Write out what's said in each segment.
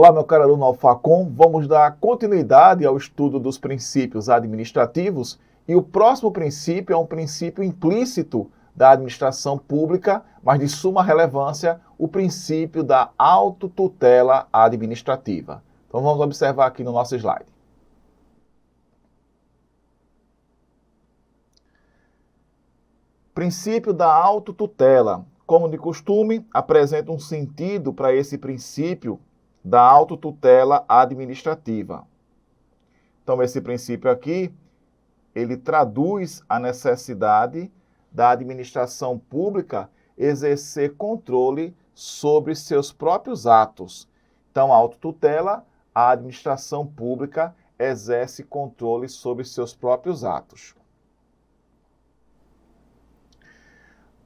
Olá, meu caro aluno Alfacom, vamos dar continuidade ao estudo dos princípios administrativos e o próximo princípio é um princípio implícito da administração pública, mas de suma relevância, o princípio da autotutela administrativa. Então vamos observar aqui no nosso slide. Princípio da autotutela. Como de costume, apresenta um sentido para esse princípio da autotutela administrativa. Então, esse princípio aqui, ele traduz a necessidade da administração pública exercer controle sobre seus próprios atos. Então, a autotutela, a administração pública exerce controle sobre seus próprios atos.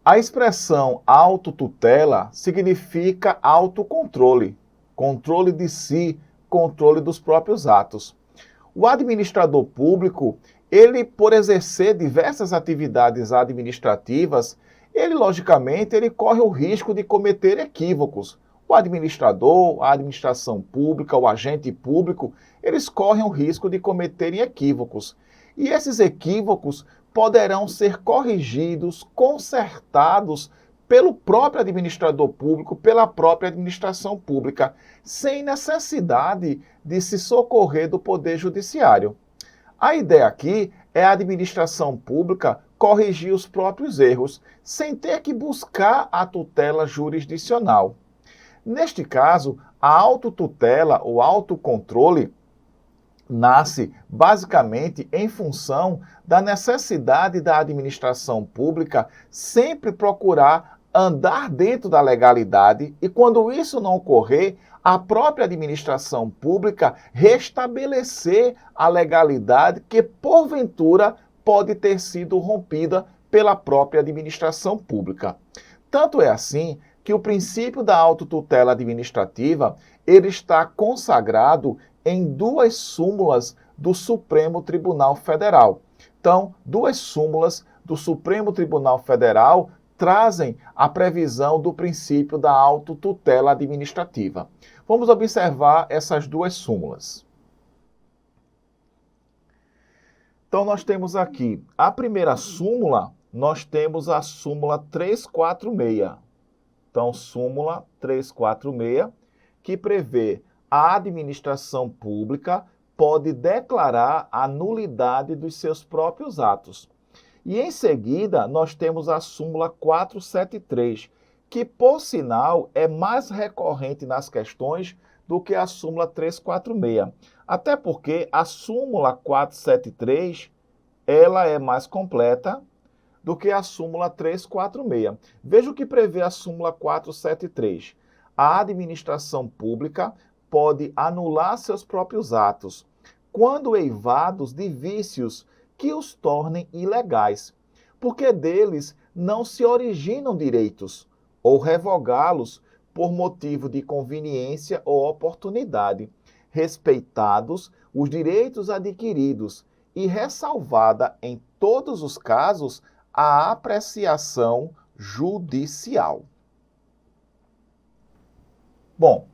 A expressão autotutela significa autocontrole, controle de si, controle dos próprios atos. O administrador público, ele, por exercer diversas atividades administrativas, logicamente, ele corre o risco de cometer equívocos. O administrador, a administração pública, o agente público, eles correm o risco de cometerem equívocos. E esses equívocos poderão ser corrigidos, consertados pelo próprio administrador público, pela própria administração pública, sem necessidade de se socorrer do Poder Judiciário. A ideia aqui é a administração pública corrigir os próprios erros, sem ter que buscar a tutela jurisdicional. Neste caso, a autotutela ou autocontrole nasce basicamente em função da necessidade da administração pública sempre procurar andar dentro da legalidade e, quando isso não ocorrer, a própria administração pública restabelecer a legalidade que, porventura, pode ter sido rompida pela própria administração pública. Tanto é assim que o princípio da autotutela administrativa ele está consagrado em duas súmulas do Supremo Tribunal Federal. Então, duas súmulas do Supremo Tribunal Federal trazem a previsão do princípio da autotutela administrativa. Vamos observar essas duas súmulas. Então, nós temos aqui a primeira súmula, nós temos a súmula 346. Então, súmula 346, que prevê a administração pública pode declarar a nulidade dos seus próprios atos. E em seguida, nós temos a súmula 473, que, por sinal, é mais recorrente nas questões do que a súmula 346. Até porque a súmula 473, ela é mais completa do que a súmula 346. Veja o que prevê a súmula 473. A administração pública pode anular seus próprios atos, quando eivados de vícios que os tornem ilegais, porque deles não se originam direitos, ou revogá-los por motivo de conveniência ou oportunidade, respeitados os direitos adquiridos e ressalvada em todos os casos a apreciação judicial. Bom,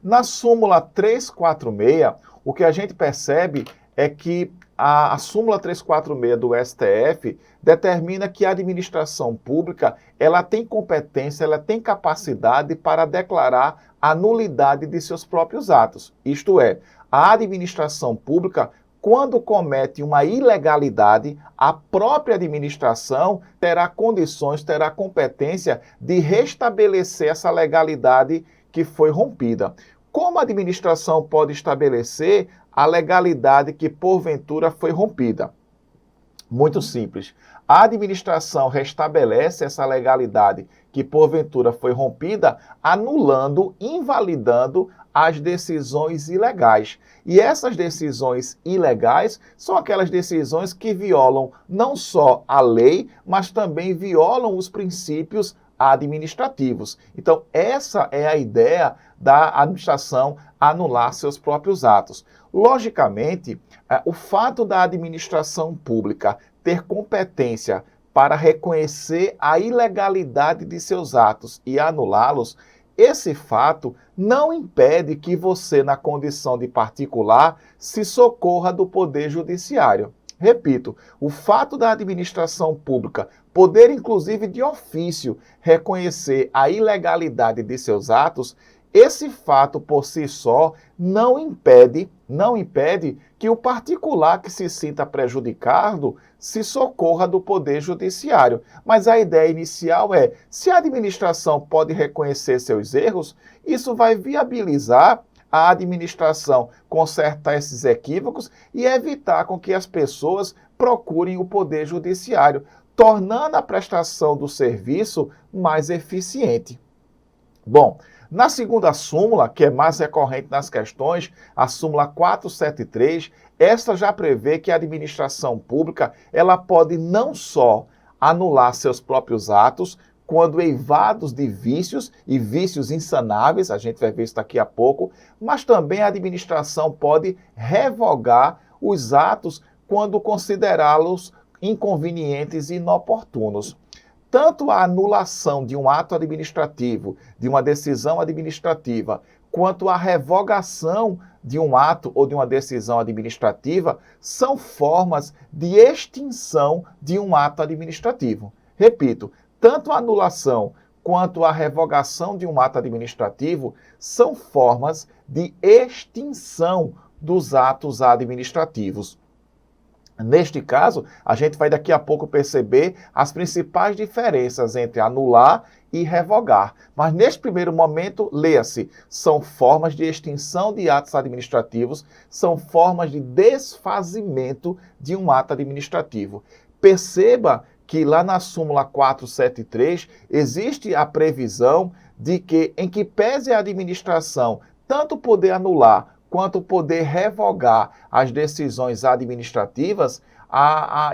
na súmula 346, o que a gente percebe é que a súmula 346 do STF determina que a administração pública ela tem competência, ela tem capacidade para declarar a nulidade de seus próprios atos. Isto é, a administração pública, quando comete uma ilegalidade, a própria administração terá condições, terá competência de restabelecer essa legalidade que foi rompida. Como a administração pode estabelecer a legalidade que porventura foi rompida? Muito simples. A administração restabelece essa legalidade que porventura foi rompida, anulando, invalidando as decisões ilegais. E essas decisões ilegais são aquelas decisões que violam não só a lei, mas também violam os princípios administrativos. Então, essa é a ideia da administração anular seus próprios atos. Logicamente, o fato da administração pública ter competência para reconhecer a ilegalidade de seus atos e anulá-los, esse fato não impede que você, na condição de particular, se socorra do Poder Judiciário. Repito, o fato da administração pública poder, inclusive de ofício, reconhecer a ilegalidade de seus atos, esse fato por si só não impede que o particular que se sinta prejudicado se socorra do Poder Judiciário. Mas a ideia inicial é, se a administração pode reconhecer seus erros, isso vai viabilizar a administração consertar esses equívocos e evitar com que as pessoas procurem o Poder Judiciário, tornando a prestação do serviço mais eficiente. Bom, na segunda súmula, que é mais recorrente nas questões, a súmula 473, esta já prevê que a administração pública ela pode não só anular seus próprios atos, quando eivados de vícios e vícios insanáveis, a gente vai ver isso daqui a pouco, mas também a administração pode revogar os atos quando considerá-los inconvenientes e inoportunos. Tanto a anulação de um ato administrativo, de uma decisão administrativa, quanto a revogação de um ato ou de uma decisão administrativa são formas de extinção de um ato administrativo. Repito, tanto a anulação quanto a revogação de um ato administrativo são formas de extinção dos atos administrativos. Neste caso, a gente vai daqui a pouco perceber as principais diferenças entre anular e revogar. Mas neste primeiro momento, leia-se, são formas de extinção de atos administrativos, são formas de desfazimento de um ato administrativo. Perceba que lá na súmula 473 existe a previsão de que, em que pese a administração tanto poder anular quanto poder revogar as decisões administrativas,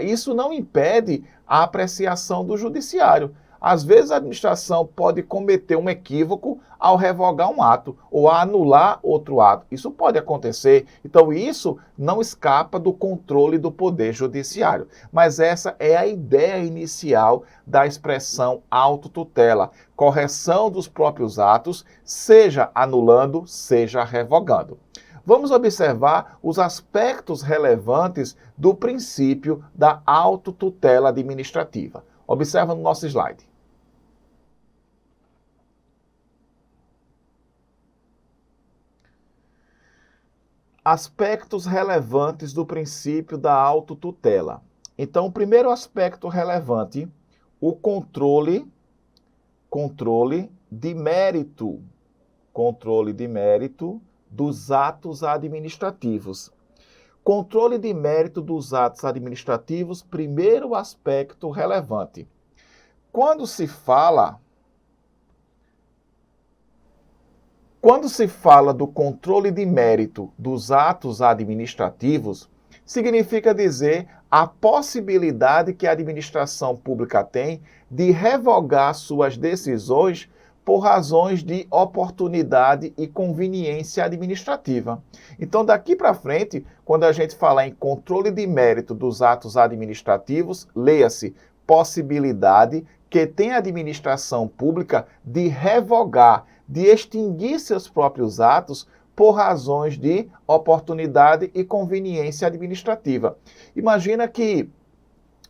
isso não impede a apreciação do judiciário. Às vezes a administração pode cometer um equívoco ao revogar um ato ou a anular outro ato. Isso pode acontecer. Então isso não escapa do controle do Poder Judiciário. Mas essa é a ideia inicial da expressão autotutela. Correção dos próprios atos, seja anulando, seja revogando. Vamos observar os aspectos relevantes do princípio da autotutela administrativa. Observa no nosso slide. Aspectos relevantes do princípio da autotutela. Então, o primeiro aspecto relevante, o controle de mérito. Controle de mérito dos atos administrativos. Controle de mérito dos atos administrativos, primeiro aspecto relevante. Quando se fala do controle de mérito dos atos administrativos, significa dizer a possibilidade que a administração pública tem de revogar suas decisões por razões de oportunidade e conveniência administrativa. Então, daqui para frente, quando a gente falar em controle de mérito dos atos administrativos, leia-se possibilidade que tem a administração pública de revogar, de extinguir seus próprios atos por razões de oportunidade e conveniência administrativa. Imagina que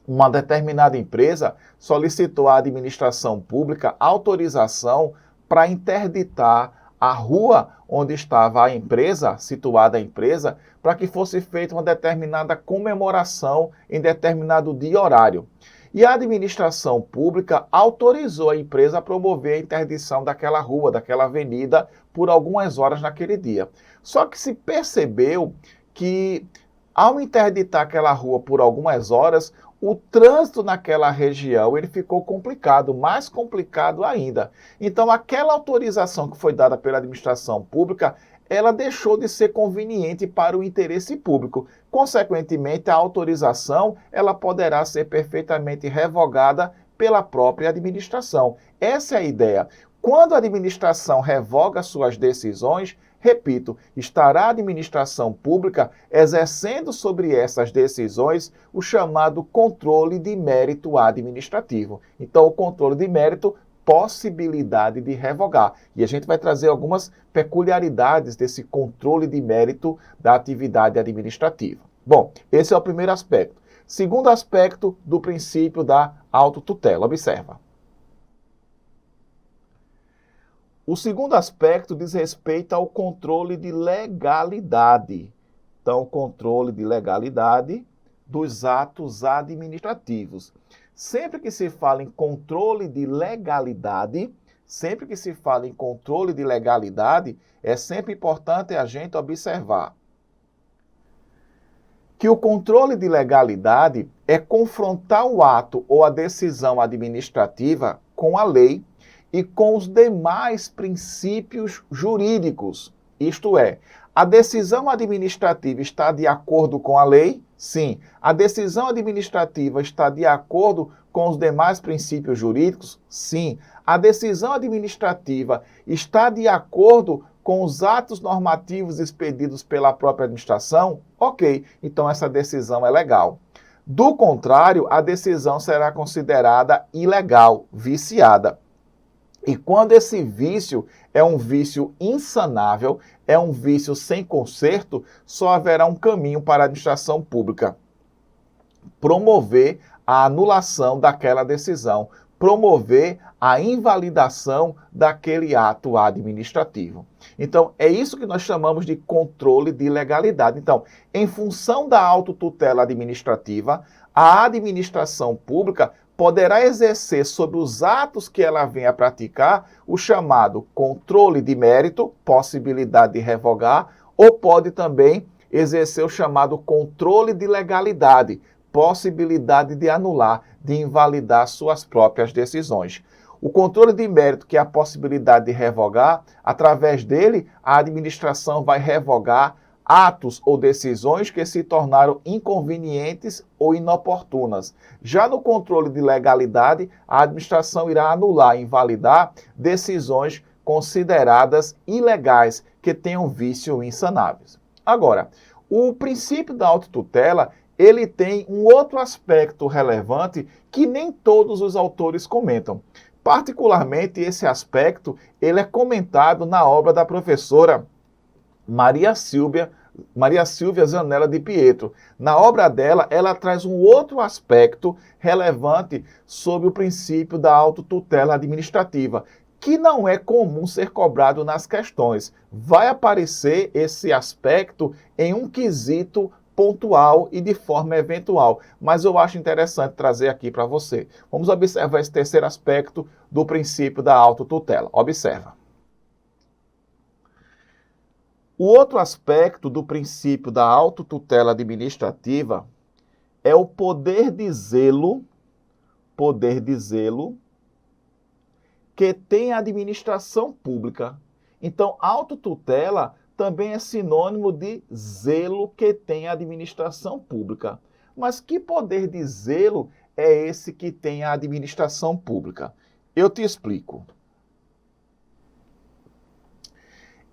uma determinada empresa solicitou à administração pública autorização para interditar a rua onde estava a empresa, situada a empresa, para que fosse feita uma determinada comemoração em determinado dia e horário. E a administração pública autorizou a empresa a promover a interdição daquela rua, daquela avenida, por algumas horas naquele dia. Só que se percebeu que, ao interditar aquela rua por algumas horas, o trânsito naquela região ele ficou complicado, mais complicado ainda. Então, aquela autorização que foi dada pela administração pública, ela deixou de ser conveniente para o interesse público. Consequentemente, a autorização ela poderá ser perfeitamente revogada pela própria administração. Essa é a ideia. Quando a administração revoga suas decisões, repito, estará a administração pública exercendo sobre essas decisões o chamado controle de mérito administrativo. Então, o controle de mérito possibilidade de revogar. E a gente vai trazer algumas peculiaridades desse controle de mérito da atividade administrativa. Bom, esse é o primeiro aspecto. Segundo aspecto do princípio da autotutela. Observa. O segundo aspecto diz respeito ao controle de legalidade. Então, controle de legalidade dos atos administrativos. Sempre que se fala em controle de legalidade, é sempre importante a gente observar que o controle de legalidade é confrontar o ato ou a decisão administrativa com a lei e com os demais princípios jurídicos. Isto é, a decisão administrativa está de acordo com a lei? Sim. A decisão administrativa está de acordo com os demais princípios jurídicos? Sim. A decisão administrativa está de acordo com os atos normativos expedidos pela própria administração? Ok, então essa decisão é legal. Do contrário, a decisão será considerada ilegal, viciada. E quando esse vício é um vício insanável, é um vício sem conserto, só haverá um caminho para a administração pública: promover a anulação daquela decisão, promover a invalidação daquele ato administrativo. Então, é isso que nós chamamos de controle de legalidade. Então, em função da autotutela administrativa, a administração pública poderá exercer sobre os atos que ela venha a praticar o chamado controle de mérito, possibilidade de revogar, ou pode também exercer o chamado controle de legalidade, possibilidade de anular, de invalidar suas próprias decisões. O controle de mérito, que é a possibilidade de revogar, através dele, a administração vai revogar atos ou decisões que se tornaram inconvenientes ou inoportunas. Já no controle de legalidade, a administração irá anular e invalidar decisões consideradas ilegais, que tenham vício insanáveis. Agora, o princípio da autotutela, ele tem um outro aspecto relevante que nem todos os autores comentam. Particularmente, esse aspecto, ele é comentado na obra da professora Maria Silvia Zanella de Pietro. Na obra dela, ela traz um outro aspecto relevante sobre o princípio da autotutela administrativa, que não é comum ser cobrado nas questões. Vai aparecer esse aspecto em um quesito pontual e de forma eventual, mas eu acho interessante trazer aqui para você. Vamos observar esse terceiro aspecto do princípio da autotutela. Observa. O outro aspecto do princípio da autotutela administrativa é o poder de zelo que tem a administração pública. Então, autotutela também é sinônimo de zelo que tem a administração pública. Mas que poder de zelo é esse que tem a administração pública? Eu te explico.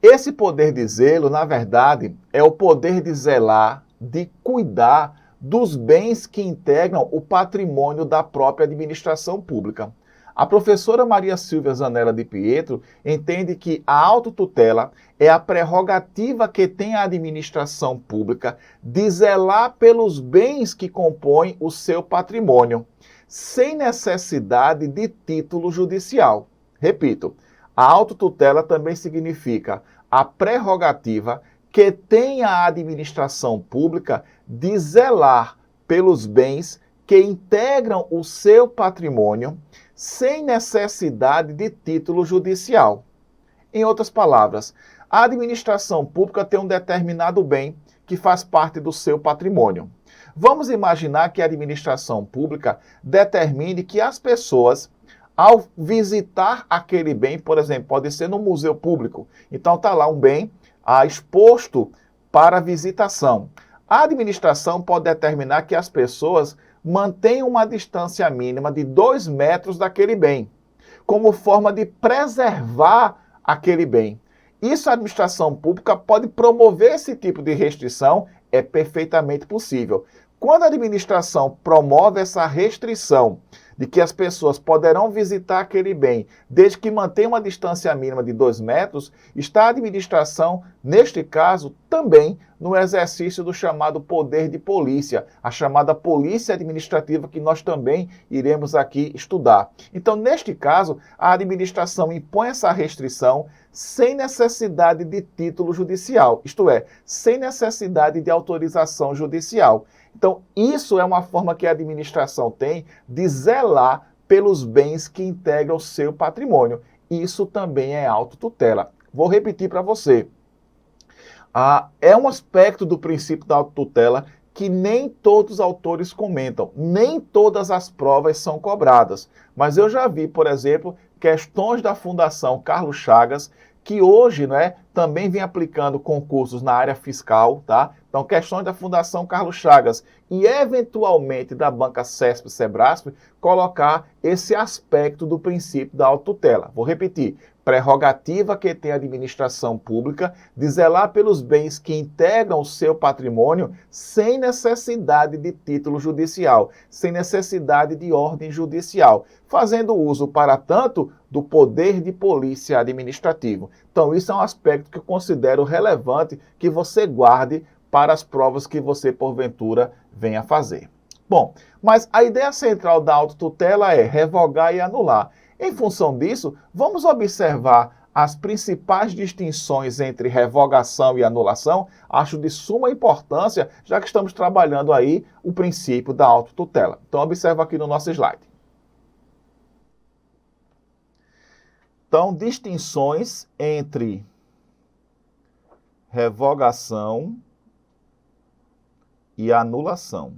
Esse poder de zelo, na verdade, é o poder de zelar, de cuidar dos bens que integram o patrimônio da própria administração pública. A professora Maria Silvia Zanella de Pietro entende que a autotutela é a prerrogativa que tem a administração pública de zelar pelos bens que compõem o seu patrimônio, sem necessidade de título judicial. Repito, a autotutela também significa a prerrogativa que tem a administração pública de zelar pelos bens que integram o seu patrimônio sem necessidade de título judicial. Em outras palavras, a administração pública tem um determinado bem que faz parte do seu patrimônio. Vamos imaginar que a administração pública determine que as pessoas, ao visitar aquele bem, por exemplo, pode ser no museu público, então está lá um bem exposto para visitação. A administração pode determinar que as pessoas mantenham uma distância mínima de 2 metros daquele bem, como forma de preservar aquele bem. Isso a administração pública pode promover esse tipo de restrição, é perfeitamente possível. Quando a administração promove essa restrição de que as pessoas poderão visitar aquele bem, desde que mantenha uma distância mínima de 2 metros, está a administração, neste caso, também no exercício do chamado poder de polícia, a chamada polícia administrativa, que nós também iremos aqui estudar. Então, neste caso, a administração impõe essa restrição sem necessidade de título judicial, isto é, sem necessidade de autorização judicial. Então, isso é uma forma que a administração tem de zelar pelos bens que integram o seu patrimônio. Isso também é autotutela. Vou repetir para você. É um aspecto do princípio da autotutela que nem todos os autores comentam, nem todas as provas são cobradas. Mas eu já vi, por exemplo, questões da Fundação Carlos Chagas, que hoje, também vem aplicando concursos na área fiscal, tá? Então, questões da Fundação Carlos Chagas e, eventualmente, da Banca CESP-Sebrasp, colocar esse aspecto do princípio da autotutela. Vou repetir. Prerrogativa que tem a administração pública de zelar pelos bens que integram o seu patrimônio sem necessidade de título judicial, sem necessidade de ordem judicial, fazendo uso, para tanto, do poder de polícia administrativo. Então, isso é um aspecto que eu considero relevante que você guarde para as provas que você, porventura, venha fazer. Bom, mas a ideia central da autotutela é revogar e anular. Em função disso, vamos observar as principais distinções entre revogação e anulação. Acho de suma importância, já que estamos trabalhando aí o princípio da autotutela. Então, observa aqui no nosso slide. Então, distinções entre revogação e anulação.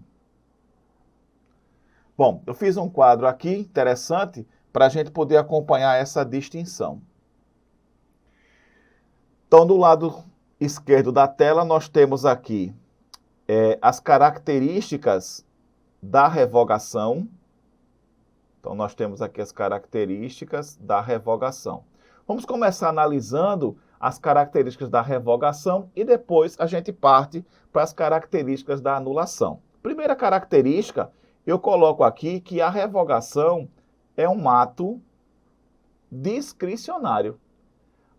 Bom, eu fiz um quadro aqui interessante para a gente poder acompanhar essa distinção. Então, do lado esquerdo da tela, nós temos aqui as características da revogação. Então, nós temos aqui as características da revogação. Vamos começar analisando as características da revogação e depois a gente parte para as características da anulação. Primeira característica, eu coloco aqui que a revogação é um ato discricionário.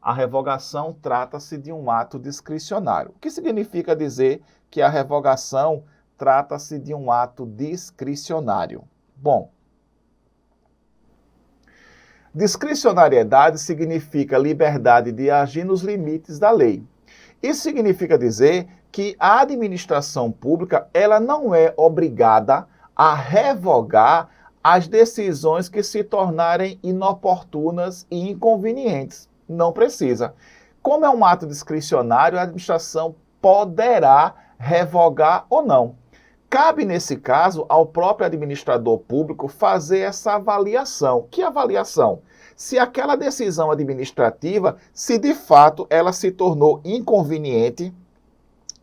A revogação trata-se de um ato discricionário. O que significa dizer que a revogação trata-se de um ato discricionário? Bom, discricionariedade significa liberdade de agir nos limites da lei. Isso significa dizer que a administração pública ela não é obrigada a revogar as decisões que se tornarem inoportunas e inconvenientes. Não precisa. Como é um ato discricionário, a administração poderá revogar ou não. Cabe, nesse caso, ao próprio administrador público fazer essa avaliação. Que avaliação? Se aquela decisão administrativa, se de fato ela se tornou inconveniente,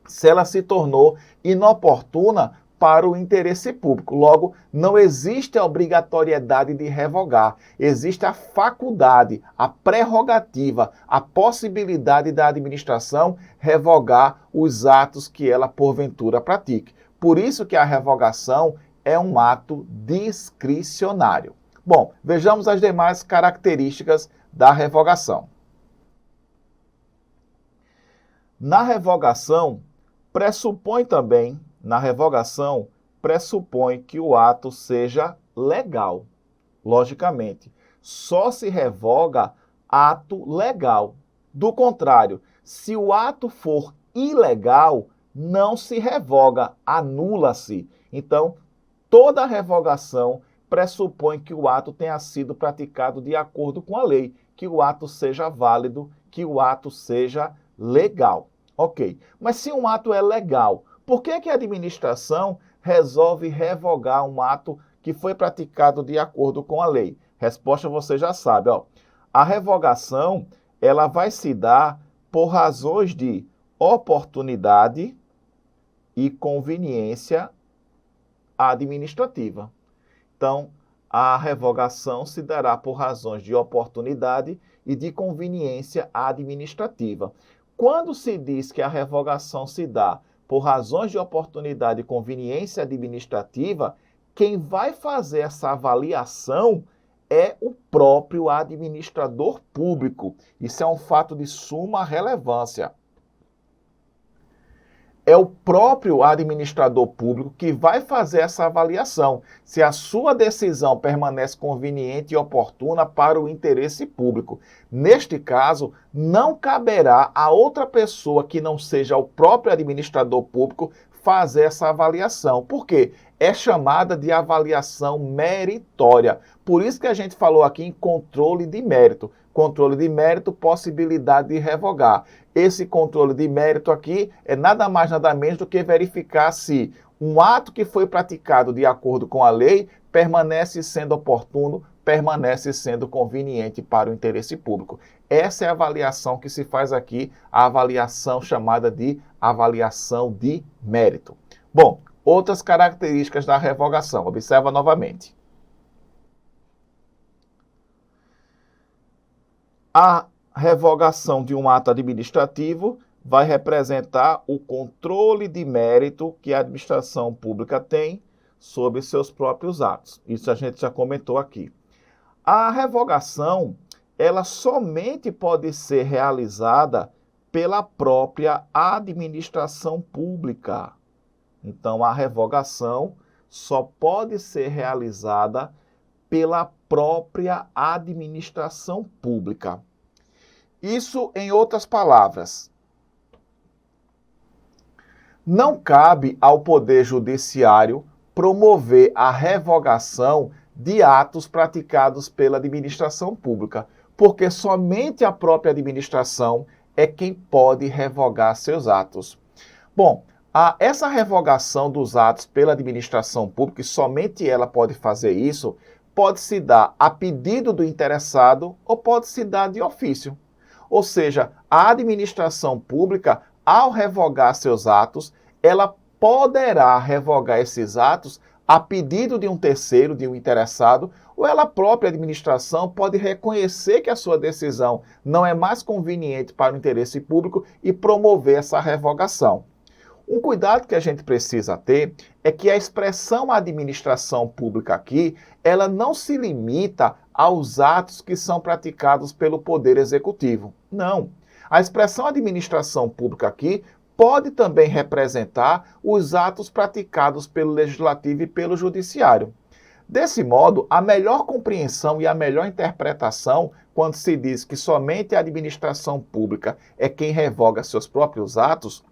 se ela se tornou inoportuna para o interesse público. Logo, não existe a obrigatoriedade de revogar. Existe a faculdade, a prerrogativa, a possibilidade da administração revogar os atos que ela, porventura, pratique. Por isso que a revogação é um ato discricionário. Bom, vejamos as demais características da revogação. Na revogação pressupõe que o ato seja legal. Logicamente, só se revoga ato legal. Do contrário, se o ato for ilegal, não se revoga, anula-se. Então, toda revogação pressupõe que o ato tenha sido praticado de acordo com a lei, que o ato seja válido, que o ato seja legal. Ok, mas se um ato é legal, por que a administração resolve revogar um ato que foi praticado de acordo com a lei? Resposta você já sabe. A revogação ela vai se dar por razões de oportunidade e conveniência administrativa. Então, a revogação se dará por razões de oportunidade e de conveniência administrativa. Quando se diz que a revogação se dá por razões de oportunidade e conveniência administrativa, quem vai fazer essa avaliação é o próprio administrador público. Isso é um fato de suma relevância. É o próprio administrador público que vai fazer essa avaliação, se a sua decisão permanece conveniente e oportuna para o interesse público. Neste caso, não caberá a outra pessoa que não seja o próprio administrador público fazer essa avaliação. Por quê? É chamada de avaliação meritória. Por isso que a gente falou aqui em controle de mérito. Controle de mérito, possibilidade de revogar. Esse controle de mérito aqui é nada mais nada menos do que verificar se um ato que foi praticado de acordo com a lei permanece sendo oportuno, permanece sendo conveniente para o interesse público. Essa é a avaliação que se faz aqui, a avaliação chamada de avaliação de mérito. Bom, outras características da revogação. Observa novamente. A revogação de um ato administrativo vai representar o controle de mérito que a administração pública tem sobre seus próprios atos. Isso a gente já comentou aqui. A revogação, ela somente pode ser realizada pela própria administração pública. Então, a revogação só pode ser realizada pela própria administração pública. Isso, em outras palavras, não cabe ao Poder Judiciário promover a revogação de atos praticados pela administração pública, porque somente a própria administração é quem pode revogar seus atos. Bom, essa revogação dos atos pela administração pública, e somente ela pode fazer isso, pode se dar a pedido do interessado ou pode se dar de ofício. Ou seja, a administração pública, ao revogar seus atos, ela poderá revogar esses atos a pedido de um terceiro, de um interessado, ou ela própria administração pode reconhecer que a sua decisão não é mais conveniente para o interesse público e promover essa revogação. Um cuidado que a gente precisa ter é que a expressão administração pública aqui, ela não se limita aos atos que são praticados pelo Poder Executivo. Não. A expressão administração pública aqui pode também representar os atos praticados pelo Legislativo e pelo Judiciário. Desse modo, a melhor compreensão e a melhor interpretação, quando se diz que somente a administração pública é quem revoga seus próprios atos,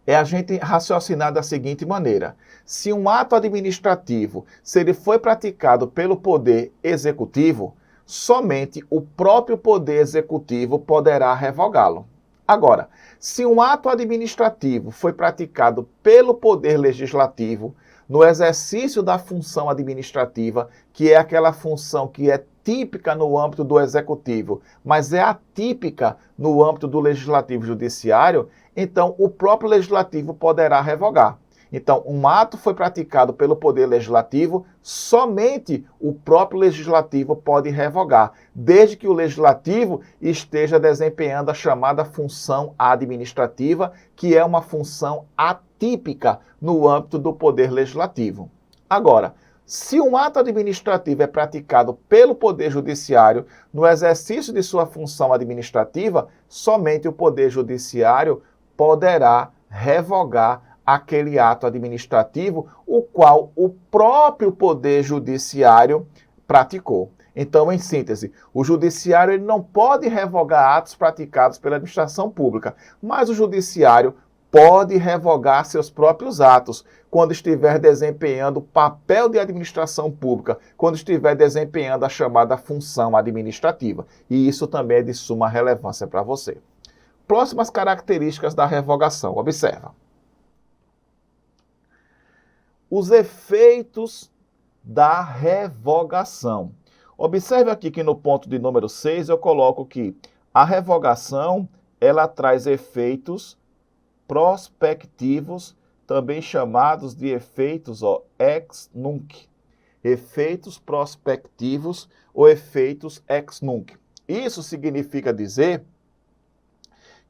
é a gente raciocinar da seguinte maneira: se um ato administrativo, se ele foi praticado pelo Poder Executivo, somente o próprio Poder Executivo poderá revogá-lo. Agora, se um ato administrativo foi praticado pelo Poder Legislativo, no exercício da função administrativa, que é aquela função que é típica no âmbito do Executivo, mas é atípica no âmbito do Legislativo e Judiciário, então o próprio Legislativo poderá revogar. Então, um ato foi praticado pelo Poder Legislativo, somente o próprio Legislativo pode revogar, desde que o Legislativo esteja desempenhando a chamada função administrativa, que é uma função atípica no âmbito do Poder Legislativo. Agora, se um ato administrativo é praticado pelo Poder Judiciário no exercício de sua função administrativa, somente o Poder Judiciário poderá revogar aquele ato administrativo, o qual o próprio Poder Judiciário praticou. Então, em síntese, o Judiciário ele não pode revogar atos praticados pela administração pública, mas o Judiciário pode revogar seus próprios atos quando estiver desempenhando o papel de administração pública, quando estiver desempenhando a chamada função administrativa. E isso também é de suma relevância para você. Próximas características da revogação. Observa. Os efeitos da revogação. Observe aqui que no ponto de número 6 eu coloco que a revogação ela traz efeitos prospectivos, também chamados de efeitos ex nunc. Efeitos prospectivos ou efeitos ex nunc. Isso significa dizer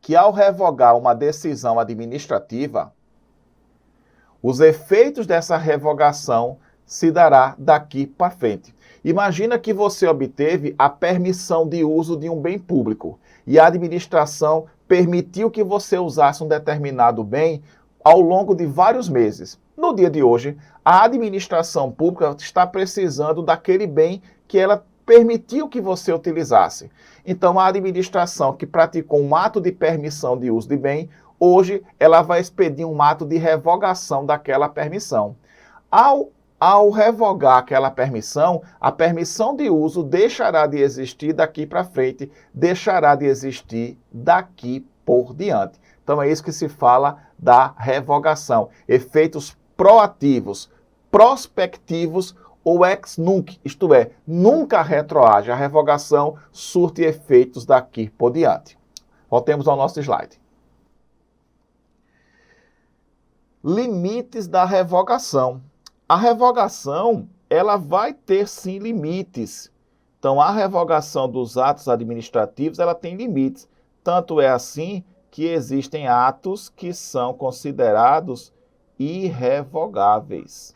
que ao revogar uma decisão administrativa, os efeitos dessa revogação se dará daqui para frente. Imagina que você obteve a permissão de uso de um bem público e a administração permitiu que você usasse um determinado bem ao longo de vários meses. No dia de hoje, a administração pública está precisando daquele bem que ela permitiu que você utilizasse. Então, a administração que praticou um ato de permissão de uso de bem, hoje ela vai expedir um ato de revogação daquela permissão. Ao revogar aquela permissão, a permissão de uso deixará de existir daqui para frente, deixará de existir daqui por diante. Então é isso que se fala da revogação. Efeitos proativos, prospectivos ou ex nunc, isto é, nunca retroage. A revogação surte efeitos daqui por diante. Voltemos ao nosso slide. Limites da revogação. A revogação, ela vai ter sim limites. Então, a revogação dos atos administrativos, ela tem limites. Tanto é assim que existem atos que são considerados irrevogáveis.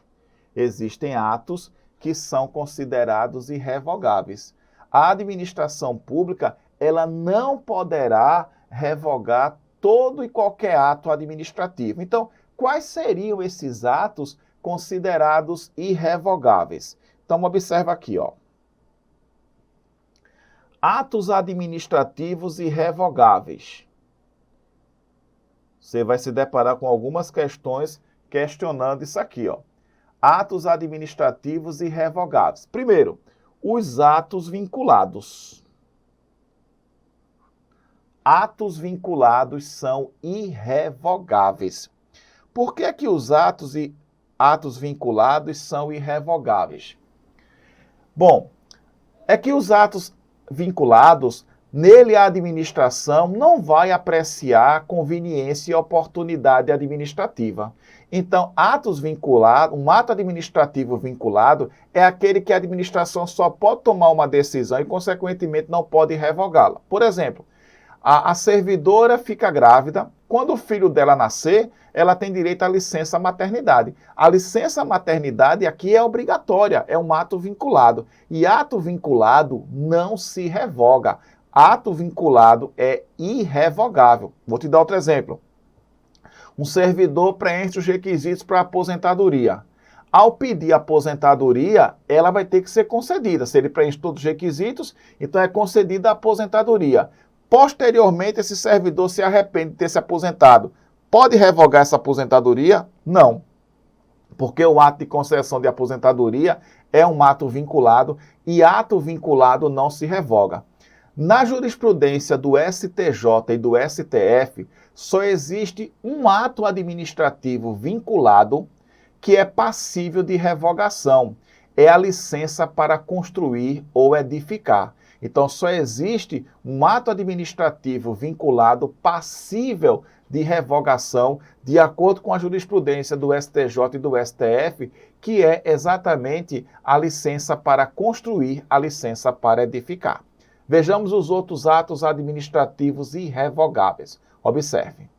Existem atos que são considerados irrevogáveis. A administração pública, ela não poderá revogar todo e qualquer ato administrativo. Então, quais seriam esses atos considerados irrevogáveis? Então, observa aqui, ó. Atos administrativos irrevogáveis. Você vai se deparar com algumas questões questionando isso aqui, ó. Atos administrativos irrevogáveis. Primeiro, os atos vinculados. Atos vinculados são irrevogáveis. Por que que os atos vinculados são irrevogáveis? Bom, é que os atos vinculados, nele a administração não vai apreciar conveniência e oportunidade administrativa. Então, atos vinculados, um ato administrativo vinculado é aquele que a administração só pode tomar uma decisão e, consequentemente, não pode revogá-la. Por exemplo, a servidora fica grávida, quando o filho dela nascer, ela tem direito à licença maternidade. A licença maternidade aqui é obrigatória, é um ato vinculado. E ato vinculado não se revoga. Ato vinculado é irrevogável. Vou te dar outro exemplo. Um servidor preenche os requisitos para aposentadoria. Ao pedir aposentadoria, ela vai ter que ser concedida. Se ele preenche todos os requisitos, então é concedida a aposentadoria. Posteriormente, esse servidor se arrepende de ter se aposentado. Pode revogar essa aposentadoria? Não. Porque o ato de concessão de aposentadoria é um ato vinculado e ato vinculado não se revoga. Na jurisprudência do STJ e do STF, só existe um ato administrativo vinculado que é passível de revogação. É a licença para construir ou edificar. Então, só existe um ato administrativo vinculado passível de revogação, de acordo com a jurisprudência do STJ e do STF, que é exatamente a licença para construir, a licença para edificar. Vejamos os outros atos administrativos irrevogáveis. Observe.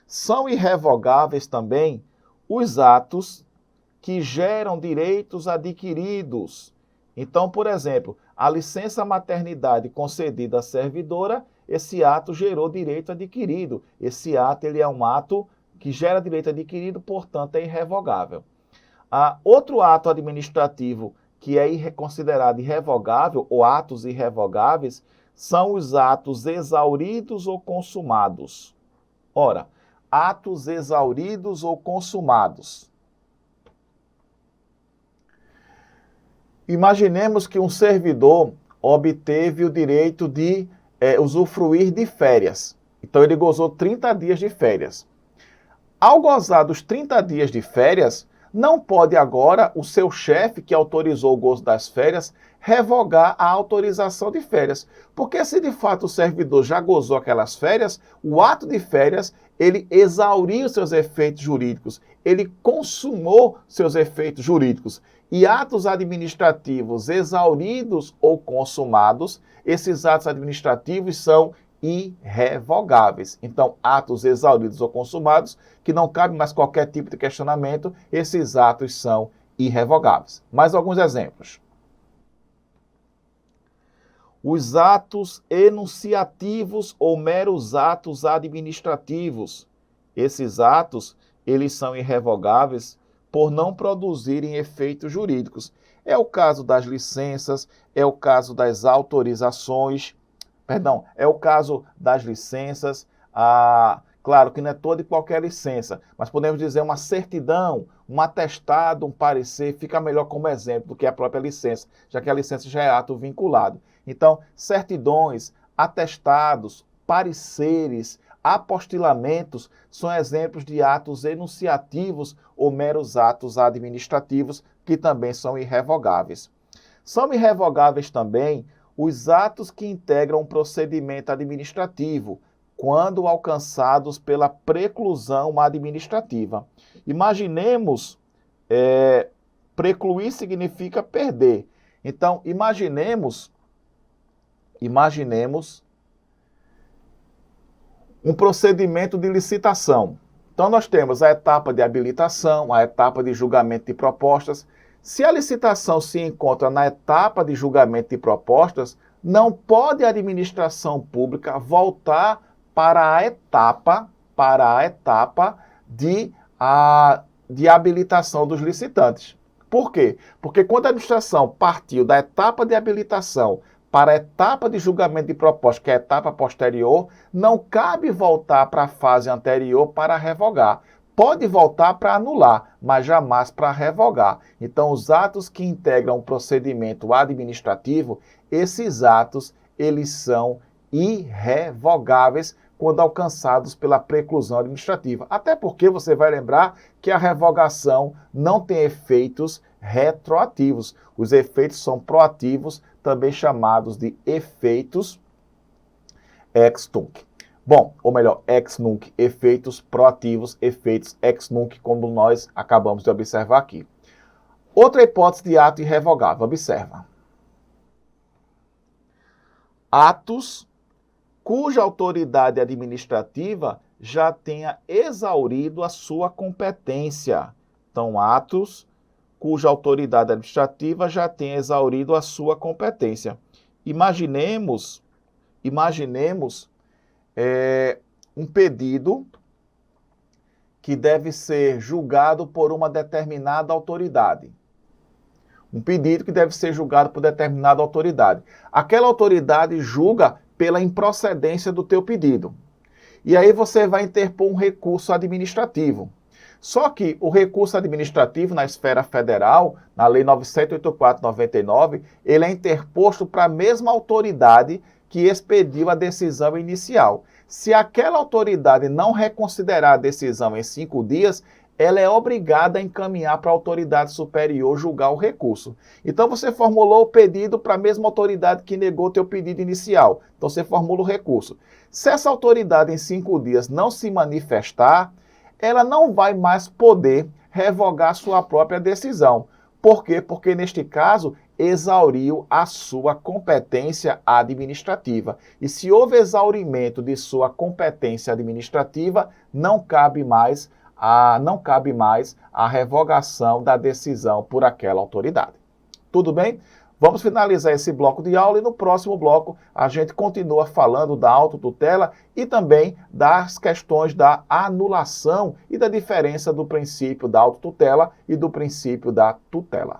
São irrevogáveis também os atos que geram direitos adquiridos. Então, por exemplo, a licença maternidade concedida à servidora, esse ato gerou direito adquirido. Esse ato ele é um ato que gera direito adquirido, portanto, é irrevogável. Outro ato administrativo que é considerado irrevogável, ou atos irrevogáveis, são os atos exauridos ou consumados. Ora, atos exauridos ou consumados. Imaginemos que um servidor obteve o direito de usufruir de férias. Então, ele gozou 30 dias de férias. Ao gozar dos 30 dias de férias, não pode agora o seu chefe, que autorizou o gozo das férias, revogar a autorização de férias. Porque se de fato o servidor já gozou aquelas férias, o ato de férias, ele exauriu seus efeitos jurídicos, ele consumou seus efeitos jurídicos. E atos administrativos exauridos ou consumados, esses atos administrativos são irrevogáveis. Então, atos exauridos ou consumados, que não cabe mais qualquer tipo de questionamento, esses atos são irrevogáveis. Mais alguns exemplos. Os atos enunciativos ou meros atos administrativos. Esses atos, eles são irrevogáveis por não produzirem efeitos jurídicos. É o caso das licenças, é o caso das autorizações, é o caso das licenças, claro que não é toda e qualquer licença, mas podemos dizer uma certidão, um atestado, um parecer, fica melhor como exemplo do que a própria licença, já que a licença já é ato vinculado. Então, certidões, atestados, pareceres, apostilamentos são exemplos de atos enunciativos ou meros atos administrativos que também são irrevogáveis. São irrevogáveis também os atos que integram um procedimento administrativo, quando alcançados pela preclusão administrativa. Imaginemos, precluir significa perder. Então, imaginemos um procedimento de licitação. Então, nós temos a etapa de habilitação, a etapa de julgamento de propostas. Se a licitação se encontra na etapa de julgamento de propostas, não pode a administração pública voltar para a etapa de habilitação dos licitantes. Por quê? Porque quando a administração partiu da etapa de habilitação para a etapa de julgamento de proposta, que é a etapa posterior, não cabe voltar para a fase anterior para revogar. Pode voltar para anular, mas jamais para revogar. Então, os atos que integram o procedimento administrativo, esses atos, eles são irrevogáveis quando alcançados pela preclusão administrativa. Até porque você vai lembrar que a revogação não tem efeitos retroativos. Os efeitos são proativos, também chamados de efeitos ex tunc. Bom, ou melhor, ex nunc, efeitos proativos, efeitos ex nunc, como nós acabamos de observar aqui. Outra hipótese de ato irrevogável, observa. Atos cuja autoridade administrativa já tenha exaurido a sua competência. Então, atos cuja autoridade administrativa já tenha exaurido a sua competência. Imaginemos um pedido que deve ser julgado por uma determinada autoridade. Um pedido que deve ser julgado por determinada autoridade. Aquela autoridade julga pela improcedência do teu pedido. E aí você vai interpor um recurso administrativo. Só que o recurso administrativo na esfera federal, na Lei 984/99, ele é interposto para a mesma autoridade que expediu a decisão inicial. Se aquela autoridade não reconsiderar a decisão em 5 dias, ela é obrigada a encaminhar para a autoridade superior julgar o recurso. Então, você formulou o pedido para a mesma autoridade que negou o teu pedido inicial. Então, você formula o recurso. Se essa autoridade em 5 dias não se manifestar, ela não vai mais poder revogar sua própria decisão. Por quê? Porque, neste caso, exauriu a sua competência administrativa. E se houve exaurimento de sua competência administrativa, não cabe mais a revogação da decisão por aquela autoridade. Tudo bem? Vamos finalizar esse bloco de aula e no próximo bloco a gente continua falando da autotutela e também das questões da anulação e da diferença do princípio da autotutela e do princípio da tutela.